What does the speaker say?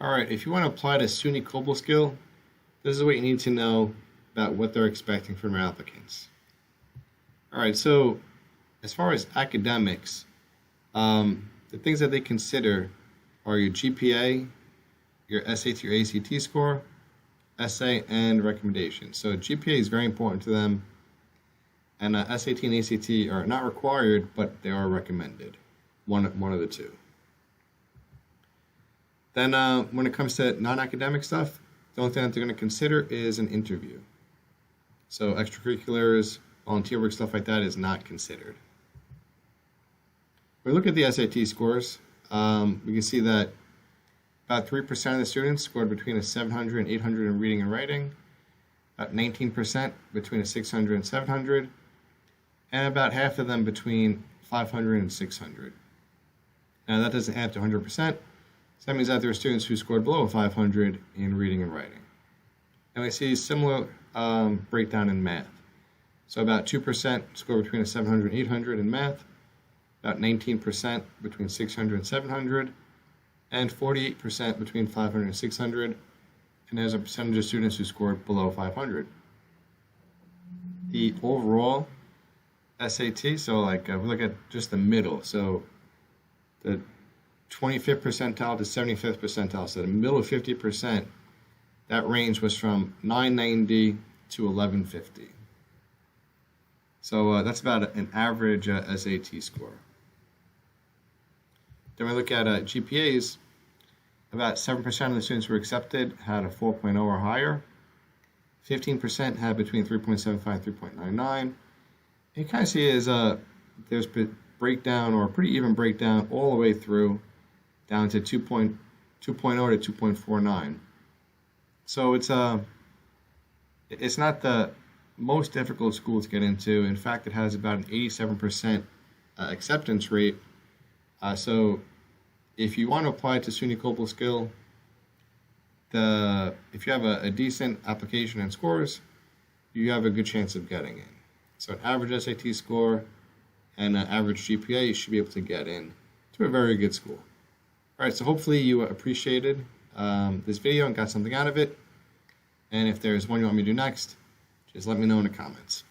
All right, if you want to apply to SUNY Cobleskill, this is what you need to know about what they're expecting from their applicants. All right, so as far as academics, the things that they consider are your GPA, your SAT or ACT score, essay, and recommendation. So GPA is very important to them, and SAT and ACT are not required, but they are recommended, one of the two. Then when it comes to non-academic stuff, the only thing that they're going to consider is an interview. So extracurriculars, volunteer work, stuff like that is not considered. When we look at the SAT scores, we can see that about 3% of the students scored between a 700 and 800 in reading and writing, about 19% between a 600 and 700, and about half of them between 500 and 600. Now that doesn't add to 100%. So that means that there are students who scored below a 500 in reading and writing. And we see similar breakdown in math. So about 2% score between a 700 and 800 in math, about 19% between 600 and 700, and 48% between 500 and 600, and there's a percentage of students who scored below 500. The overall SAT, so we look at just the middle, so the 25th percentile to 75th percentile, so the middle of 50%, that range was from 990 to 1150. So that's about an average SAT score. Then we look at GPAs. About 7% of the students who were accepted had a 4.0 or higher. 15% had between 3.75 and 3.99. And you kind of see is there's breakdown, or a pretty even breakdown all the way through down to 2.0 to 2.49. So it's not the most difficult school to get into. In fact, it has about an 87% acceptance rate. So if you want to apply to SUNY Cobleskill, if you have a decent application and scores, you have a good chance of getting in. So an average SAT score and an average GPA, you should be able to get in to a very good school. All right, so hopefully you appreciated this video and got something out of it. And if there's one you want me to do next, just let me know in the comments.